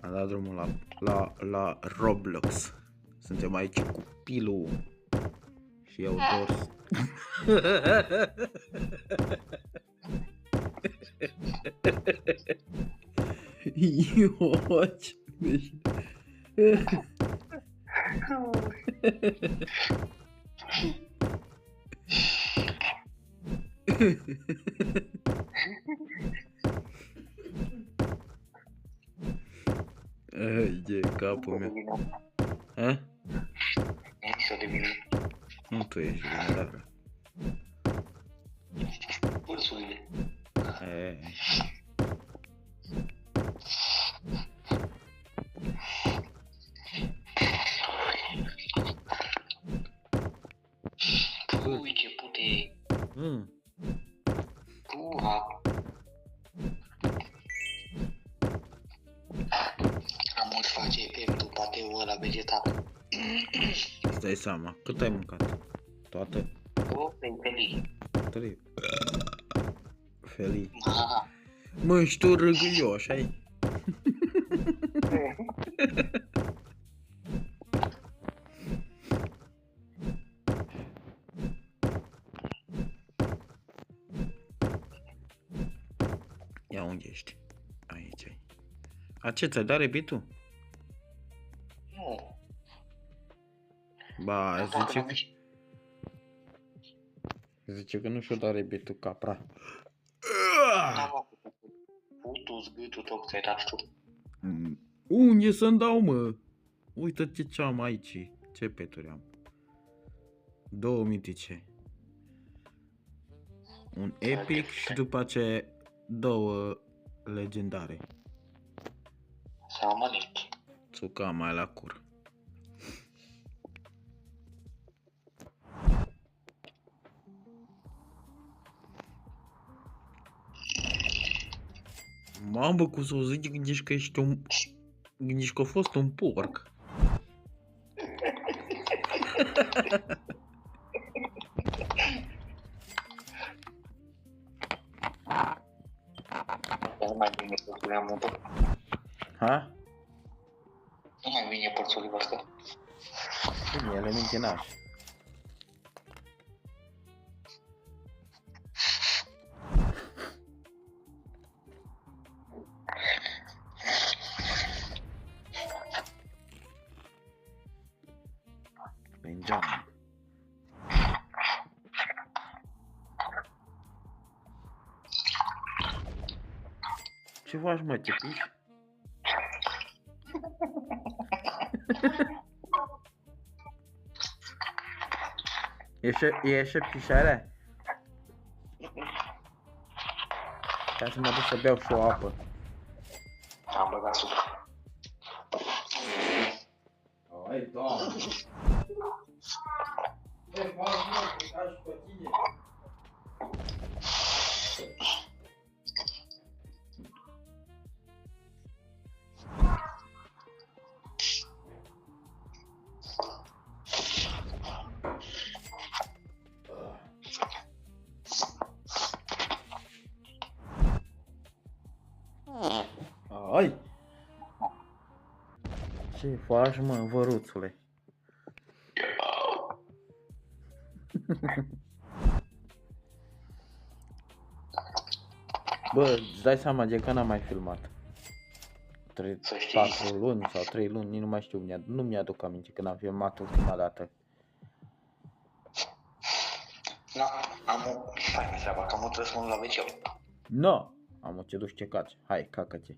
A dat drumul la Roblox. Suntem aici cu Pilu și eu dors. Ioci. De capul meu. Ha? Să devin. Nu tu ești vinovat. Ursurile. Ui, ce pute. Uha. Am mult face efectul pateul ăla vegetal. Îți dai seama, cât ai mâncat? Toată? 2 felii. 3. Felii. Aha. Mă, și tu râgâioș, ai? Ia unde ești? Aici ai. A, ce ți-ai dat rebitul? Nu. Ba, zice că nu și-o dat rebitul capra. Putu-ți gâtul tău, ți-ai dat tu. Unde să-mi dau, mă? Uită-te ce am aici. Ce peturi am. 2 mitice. Un epic și după aceea 2 legendare. Seama nici. Țuca mai la cur. Mamă, cum să o zici, gândești că ești un... Gândești că a fost un porc. Nu mai vine porțul am mântat. Ha? Nu mai vine porțul ăsta. Bine, elemente nași. Benjamin. Ce faci, mă, te piși? E și pișarea? Ca să mă duc să beau și o apă. Am băgat sucru. Ai, doamne! Ce faci, mă, că ca și pe tine? Ai! Ce faci, mă, văruțule? Bă, îți dai seama de că n-am mai filmat. 4 luni sau 3 luni, nu mai știu, nu mi-aduc aminte când am filmat ultima dată. Nu, stai treaba, că am trebuie să mă duc la WC. No, am ce duci ce caci. Hai, cacă-te.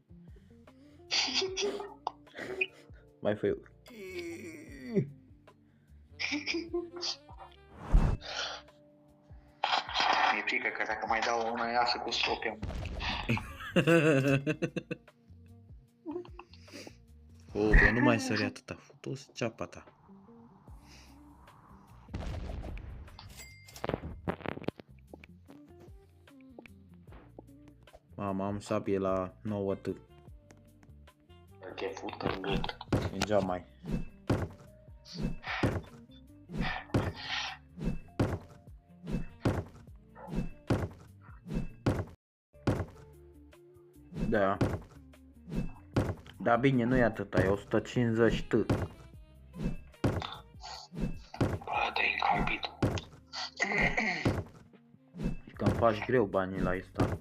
Mai fă eu. Mi-e frică că dacă mai dau una iasă cu stropia. O, bă, nu mai sări atâta, futu-ți ceapa ta. Mama, am sabie la 9T. Te fut în gât. Mergea mai. Da. Da, bine, nu e atâta, e 150 T. Bă, de-ai încalbit. Și că îmi faci greu banii la asta.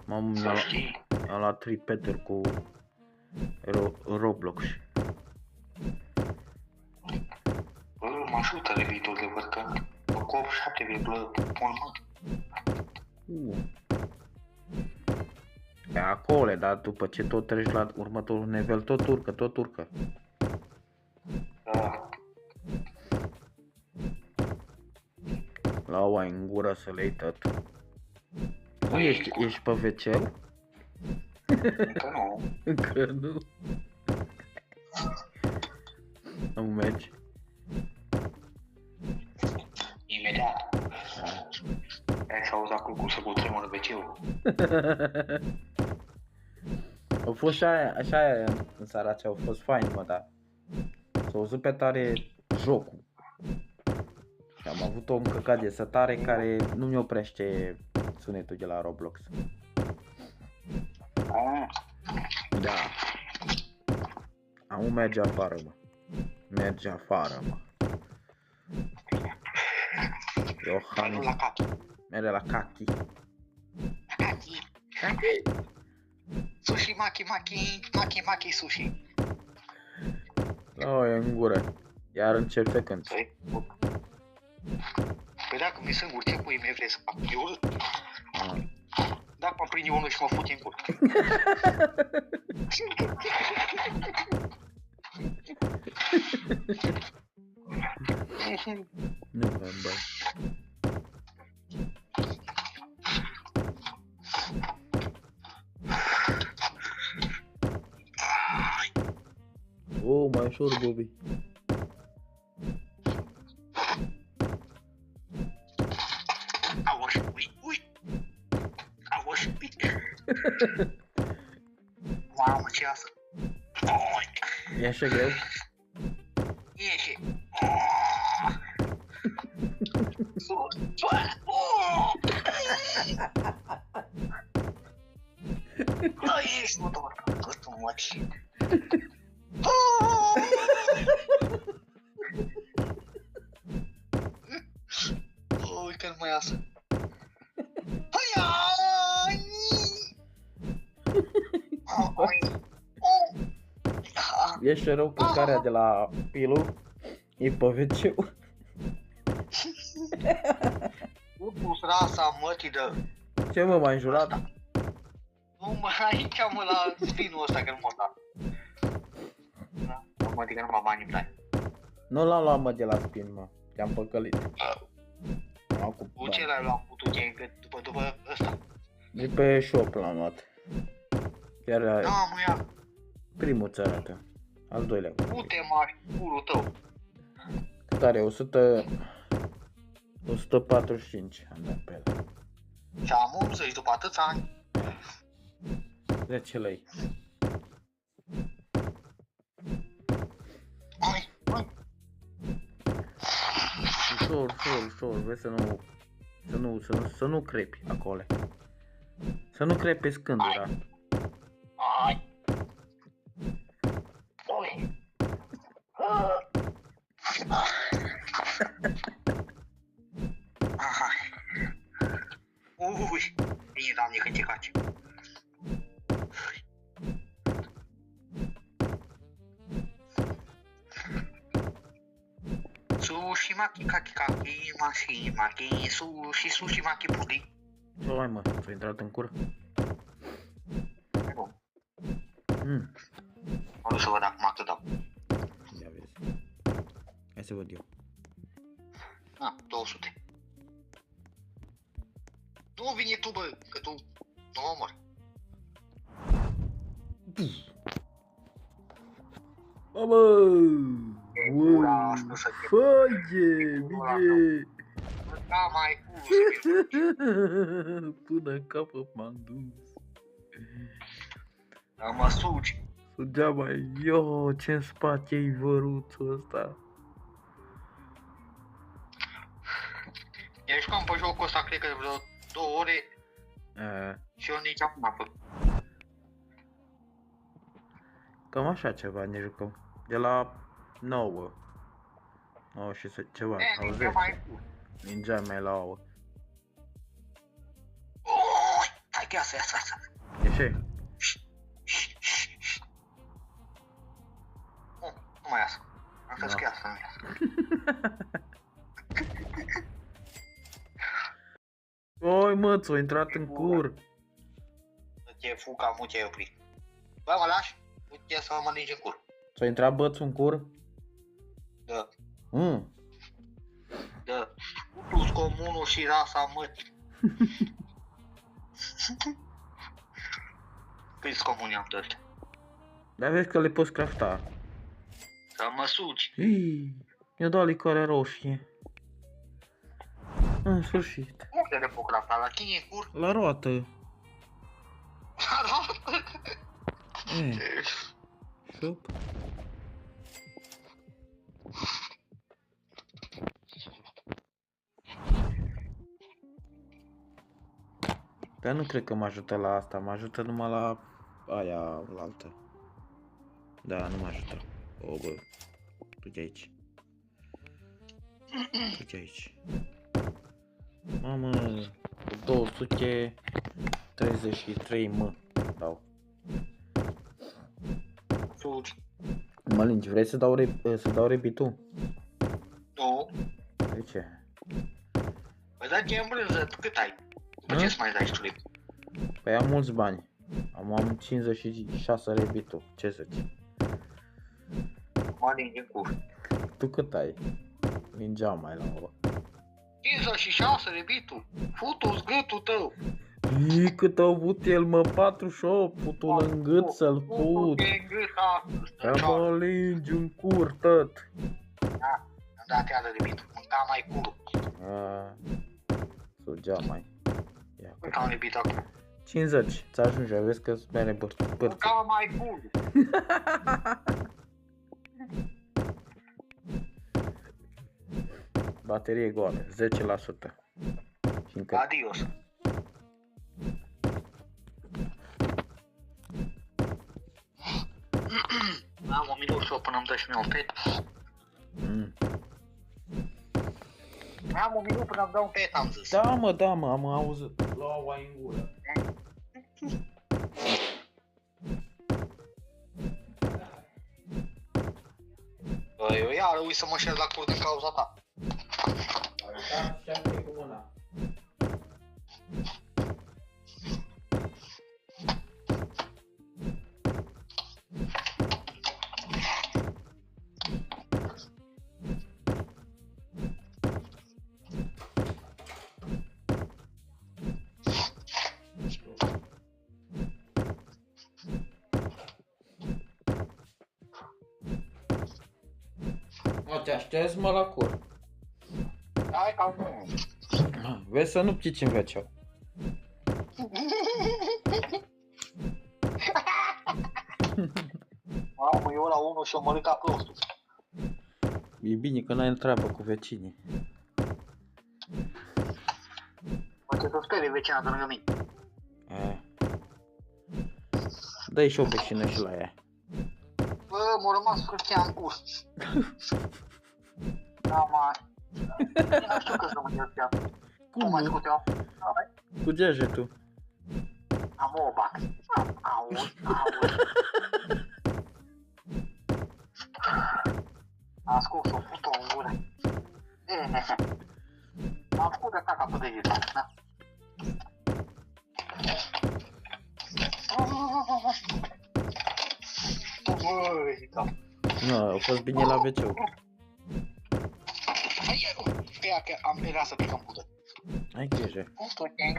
M-am Să știi. luat tripeturi cu Roblox. Bă, mă ajută rebitul de văd că mă cop 7,1 mă. E acolo, dar după ce tot treci la următorul nivel, tot urcă. Da. La o ai în gură să le iei tot. Nu Păi, ești pe WC? Încă nu. Încă nu. Nu mergi. Imediat. Ai să auzi acum cum să cutremură WC-ul. Au fost și așa în seara aceea, au fost fain, mă, dar s-a auzit pe tare jocul. Și am avut o încăcat de setare care nu mi oprește sunetul de la Roblox. Da. Acum merge afară, mă. Merge afară, mă. Iohannis. La cachi. Merge la cachi. Cachi. Sushi, maki, sushi. Oh, e în gură. Iar încep să cânt. Păi dacă mi singur, ce pui mei vrei să fac? E urât. Dacă mă prinde unul și mă fute în gură. Nu vrem bani. Oh, mai ușor, Bobby. Auzi, ui. Auzi, ui. Mamă, ce asta? E așa greu? Ieși. Ești motor, cât un măci. Ui, că nu mai iasă. Ești rău cu care de la Pilu? E pe WC-ul. Nu pus rasa mătii de... Ce mă, m-ai înjurat? Nu mă, aici mă la spinul ăsta că nu mă da. Da, mă, adică nu mă bani dai. Nu l-am luat, mă, de la spin, mă. Te-am păcălit. Cu ce l-ai luat cu tu, după ăsta? De pe shop l-am luat. Chiar Da, mă, ia. primul ți arată. Al doilea. Du-te, mari, curul tău. Cât are? 145 am dat pe el. Și am 80 după atâția ani. 10 lei. Hai. Ușor, vezi să nu crepi acolo. Să nu crepi pe scândura. Hai. Oi. Ui, bine, Doamne, când te caci. Sushi maki kaki maki sushi maki pudi. Ce mai, mă? S-a intrat în cură? Bun. Mă duc să văd acum cât dau. Ia vezi. Hai să văd eu. 200. Nu vine tu, bă, că tu nu mă omori. Mamă! Foge! Bine! Da, mai curul. Până în capă m-am dus. Da, mă sugi. Sugea mai... Yo, ce în spate e văruțul ăsta. Ești cam pe jocul ăsta, cred că de vreo 2 ore. Și eu nici acum am făcut. Cam așa ceva ne jucăm. De la 9. 9 și ceva, sau 10. Ninja mai la 8. Hai că iasă. Ieși? Nu mai iasă. Am crezut că iasă, nu iasă. Oi mă, ți-a intrat în cur. Te fuca, mu te-ai oprit. Bă, mă lași? Uite să mă mănânci în cur. Ți-a intrat bățul în cur? Da. Da. Plus comunul și rasa mătii. Câți comuni am tot? Dar vezi că le poți crafta. Să mă sugi. Mi-a dat licoare roșie. În sfârșit. Unde le pot crafta? La tine în cur? La roată. La roată? Șup. Dar nu cred că mă ajută la asta, mă ajută numai la aia, la altă. Da, nu mă ajută. O, bă, du-te aici. Du-te aici. Mamă, 233 mă, dau. Sugi. Mă lingi, vrei să dau rebitul? Nu. De ce? Păi da, ce-i în brânză, cât ai? După ce-ți mai dai și tu lip? Păi am mulți bani. Am 56 rebitul. Ce zici? Mă lingi în cur. Tu cât ai? Lingea mai la o. 56 rebitul. Futu-ți gâtul tău. Ii, cât a avut el, mă, 48, putul în gât să-l fut. Futu-te în gât astăzi. Că mă lingi în cur, tot. Da, am dat iară rebitul. Mânca mai curul. Sugea mai. Ia, Mânca un rebit acum. 50, ți ajunge, vezi că-ți mere părți. Mânca mai curul. Baterie goală, 10%. Fiindcă Adios. Am 1 minut și până îmi dă și mie un pet. Am 1 minut până îmi dă un pet, am zis. Da, mă, am auzit. La o în gură. Eu iară ui să mă șez la cur din cauza ta. Mă, te aștepți, mă, la cur. Hai ca nu. Vezi să nu pici în veceu. Mamă, eu la 1 și-o mărit ca prostul. E bine că n-ai treabă cu vecinii. Mă, ce să sperie vecina de lângă mine. Dă-i și o vecină și la ea. Bă, m-a rămas hârtia în cur. Da, mai. Nu știu că să mă hârtia. Cum mai scuteau? Cu degetul. Am o bac. Auzi. Am scos-o, put-o în gură. Am scos de caca pe degetul, da? Băi, da. Nu, a fost bine la wc. Ia că am perea să picăm pudă. Ai grijă. Ai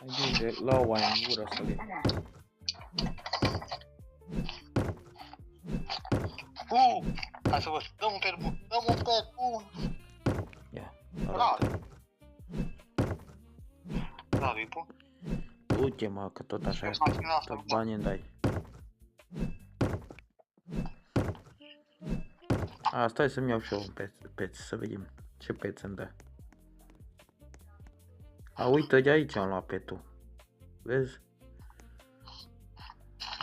grijă, la o în gură să-l iei. Hai să văd, dă-mi un per bun, dă-mi un per bun. Ia, Bravo. Bravo, e bun. uite mă, că tot așa este. Tot banii îmi dai. Stai să-mi iau și eu un peț, să vedem ce peț îmi dă. Uite, de aici am luat petul. Vezi?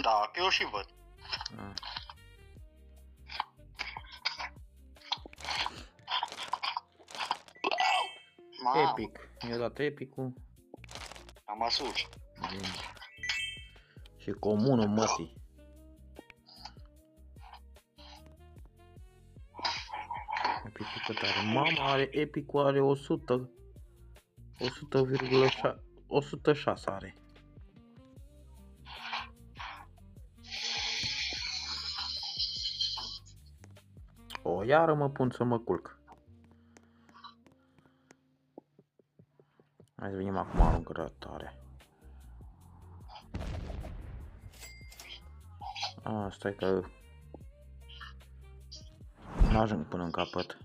Da, că eu și văd. Ah. Mamă, Epic. Mi-a dat epicul. am asuși. Bine. Și comunul mătii. Epicul cât are? Mama are epicul, are 100. 100,6. 106 are. O, iară mă pun să mă culc. Hai să venim acum în grătare. Stai că n-ajung până în capăt.